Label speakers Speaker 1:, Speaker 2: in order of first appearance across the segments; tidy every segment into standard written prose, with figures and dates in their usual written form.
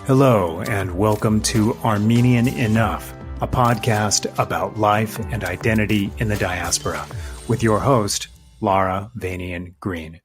Speaker 1: Hello, and welcome to Armenian Enough, a podcast about life and identity in the diaspora, with your host, Lara Vanian-Green.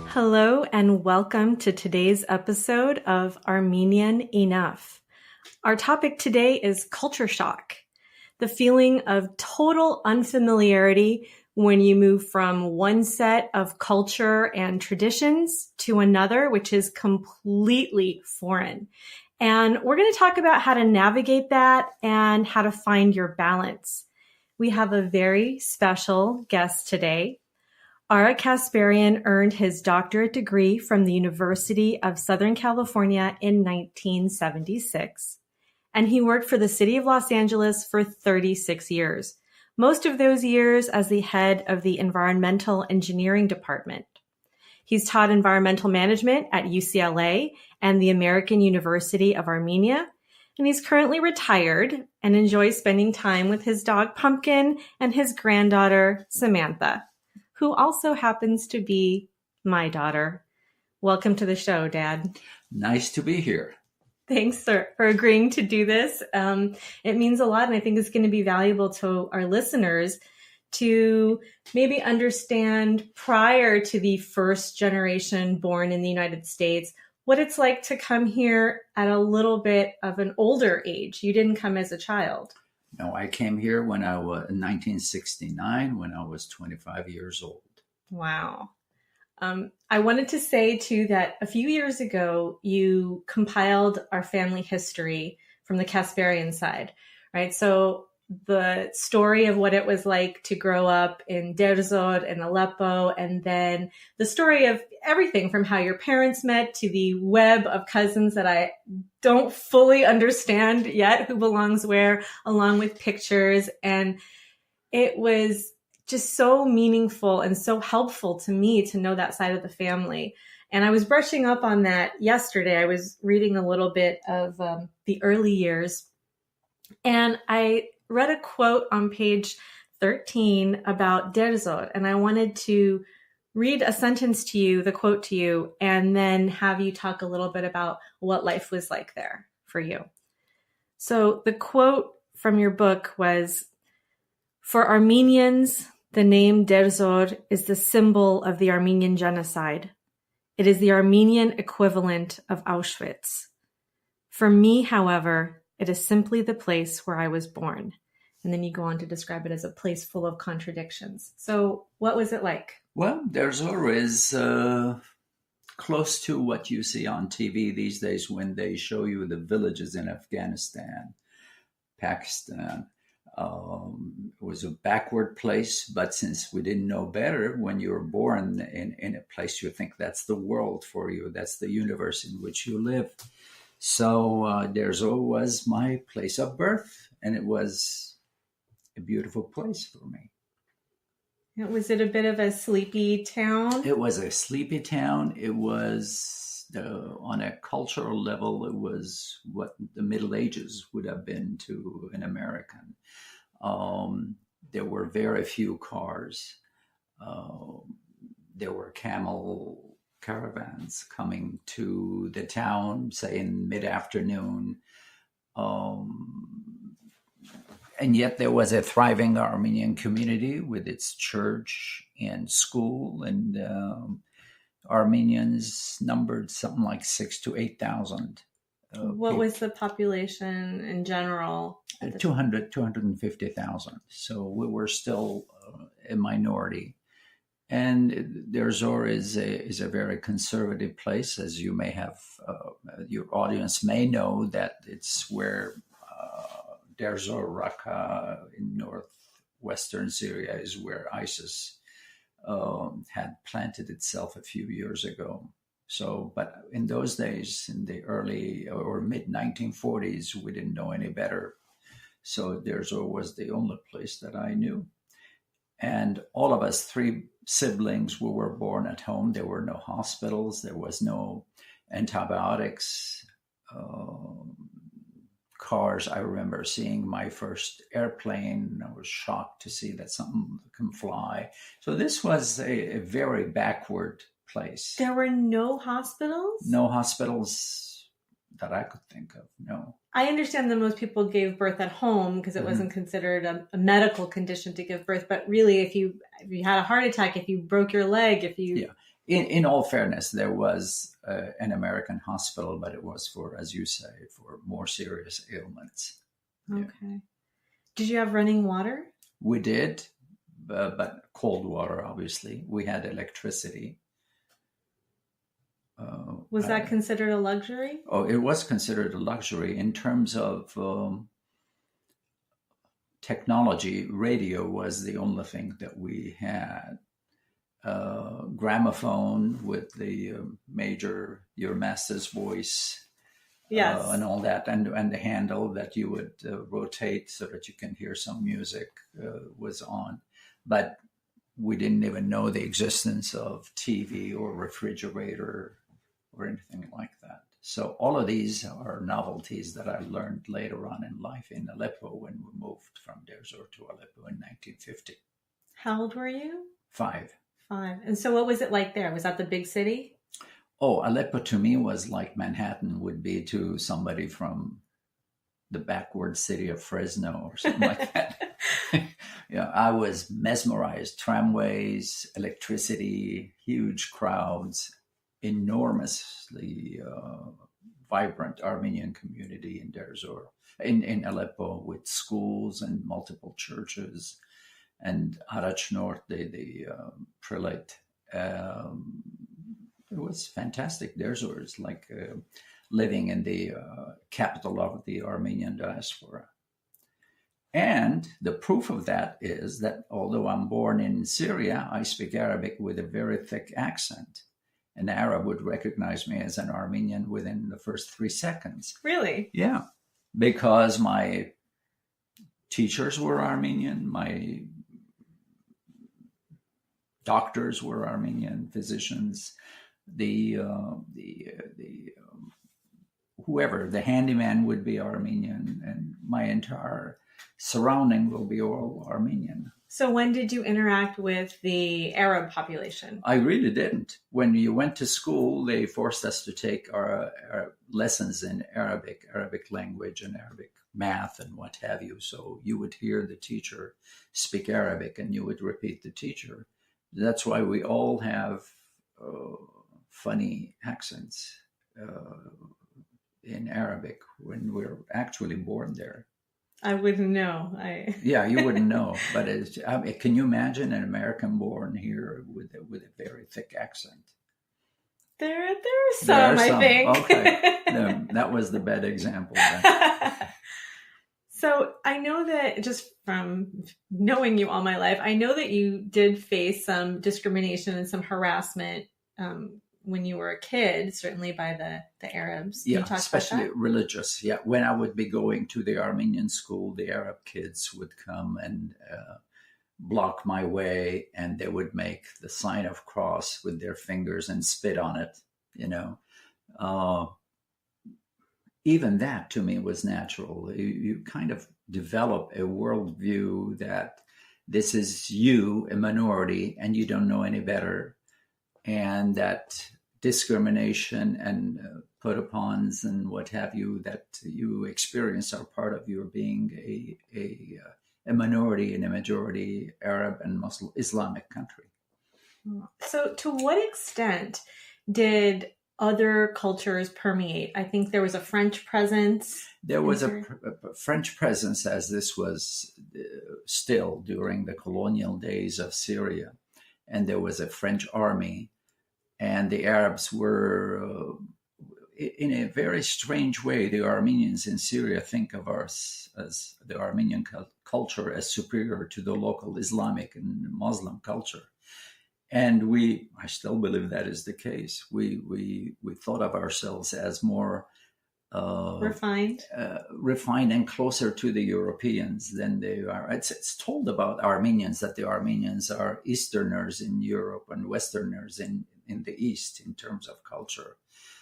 Speaker 2: Hello, and welcome to today's episode of Armenian Enough. Our topic today is culture shock, the feeling of total unfamiliarity when you move from one set of culture and traditions to another, which is completely foreign. And we're going to talk about how to navigate that and how to find your balance. We have a very special guest today. Ara Kasparian earned his doctorate degree from the University of Southern California in 1976, and he worked for the city of Los Angeles for 36 years. Most of those years as the head of the environmental engineering department. He's taught environmental management at UCLA and the American University of Armenia, and he's currently retired and enjoys spending time with his dog Pumpkin and his granddaughter Samantha, who also happens to be my daughter. Welcome to the show, Dad.
Speaker 3: Nice to be here.
Speaker 2: Thanks for agreeing to do this. It means a lot, and I think it's going to be valuable to our listeners to maybe understand, prior to the first generation born in the United States, what it's like to come here at a little bit of an older age. You didn't come as a child.
Speaker 3: No, I came here when I was in 1969, when I was 25 years old.
Speaker 2: Wow. I wanted to say, too, that a few years ago, you compiled our family history from the Kasparian side, right? So the story of what it was like to grow up in Deir Zor and Aleppo, and then the story of everything from how your parents met to the web of cousins that I don't fully understand yet who belongs where, along with pictures. And it was just so meaningful and so helpful to me to know that side of the family. And I was brushing up on that yesterday. I was reading a little bit of the early years, and I read a quote on page 13 about Deir Zor, and I wanted to read a sentence to you, the quote to you, and then have you talk a little bit about what life was like there for you. So the quote from your book was, "For Armenians, the name Deir Zor is the symbol of the Armenian genocide. It is the Armenian equivalent of Auschwitz. For me, however, it is simply the place where I was born." And then you go on to describe it as a place full of contradictions. So what was it like?
Speaker 3: Well, Deir Zor is close to what you see on TV these days when they show you the villages in Afghanistan, Pakistan. It was a backward place, but since we didn't know better, when you were born in a place, you think that's the world for you. That's the universe in which you live. So Deir Zor was my place of birth, and it was a beautiful place for me.
Speaker 2: Was it a bit of a sleepy town?
Speaker 3: It was a sleepy town. It was, on a cultural level, it was what the Middle Ages would have been to an American. There were very few cars. There were camel caravans coming to the town, say in mid-afternoon. And yet there was a thriving Armenian community with its church and school, and Armenians numbered something like 6,000 to 8,000.
Speaker 2: What was the population in general?
Speaker 3: 250,000. So we were still a minority. And Deir Zor is a very conservative place, as you may have, your audience may know that it's where Deir Zor, Raqqa in northwestern Syria is where ISIS had planted itself a few years ago. So, but in those days, in the early or mid 1940s, we didn't know any better. So Deir Zor was the only place that I knew. And all of us, 3 siblings, we were born at home. There were no hospitals. There was no antibiotics. cars. I remember seeing my first airplane. I was shocked to see that something can fly. So this was a very backward place.
Speaker 2: There were no hospitals?
Speaker 3: No hospitals that I could think of, no.
Speaker 2: I understand that most people gave birth at home because it wasn't considered a medical condition to give birth. But really, if you had a heart attack, if you broke your leg, if you...
Speaker 3: Yeah. In all fairness, there was an American hospital, but it was for, as you say, for more serious ailments.
Speaker 2: Okay. Yeah. Did you have running water?
Speaker 3: We did, but cold water, obviously. We had electricity.
Speaker 2: Was that considered a luxury?
Speaker 3: Oh, it was considered a luxury. In terms of technology, radio was the only thing that we had. Gramophone with the major, your master's voice,
Speaker 2: yes,
Speaker 3: and all that, and the handle that you would rotate so that you can hear some music was on. But we didn't even know the existence of TV or refrigerator or anything like that. So all of these are novelties that I learned later on in life in Aleppo when we moved from Deir Zor to Aleppo in 1950.
Speaker 2: How old were you?
Speaker 3: 5.
Speaker 2: And so what was it like there? Was that the big city?
Speaker 3: Oh, Aleppo to me was like Manhattan would be to somebody from the backward city of Fresno or something like that. I was mesmerized. Tramways, electricity, huge crowds, enormously vibrant Armenian community in Deir Zor, in Aleppo, with schools and multiple churches. And Harach North, the prelate, it was fantastic. Deir Zor is like living in the capital of the Armenian diaspora. And the proof of that is that although I'm born in Syria, I speak Arabic with a very thick accent. An Arab would recognize me as an Armenian within the first 3 seconds.
Speaker 2: Really?
Speaker 3: Yeah, because my teachers were Armenian, my doctors were Armenian, physicians, whoever, the handyman would be Armenian, and my entire surrounding will be all Armenian.
Speaker 2: So when did you interact with the Arab population?
Speaker 3: I really didn't. When you went to school, they forced us to take our lessons in Arabic language and Arabic math and what have you. So you would hear the teacher speak Arabic and you would repeat the teacher. That's why we all have funny accents in Arabic when we're actually born there.
Speaker 2: I wouldn't know.
Speaker 3: Yeah, you wouldn't know. But can you imagine an American born here with a very thick accent?
Speaker 2: There are some, I think.
Speaker 3: Okay, that was the bad example.
Speaker 2: So I know that just from knowing you all my life, I know that you did face some discrimination and some harassment when you were a kid, certainly by the Arabs.
Speaker 3: Yeah, especially religious. Yeah, when I would be going to the Armenian school, the Arab kids would come and block my way, and they would make the sign of cross with their fingers and spit on it, Even that to me was natural. You kind of develop a worldview that this is you, a minority, and you don't know any better. And that discrimination and put-upons and what have you that you experience are part of your being a minority in a majority Arab and Muslim Islamic country.
Speaker 2: So to what extent did other cultures permeate? I think there was a French presence.
Speaker 3: There was a French presence, as this was still during the colonial days of Syria. And there was a French army. And the Arabs were, in a very strange way, the Armenians in Syria think of us as the Armenian culture as superior to the local Islamic and Muslim culture. And I still believe that is the case. We thought of ourselves as more
Speaker 2: refined
Speaker 3: and closer to the Europeans than they are. It's told about Armenians that the Armenians are Easterners in Europe and Westerners in the East in terms of culture.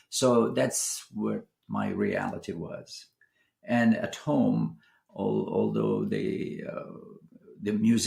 Speaker 3: So that's what my reality was. And at home, although the music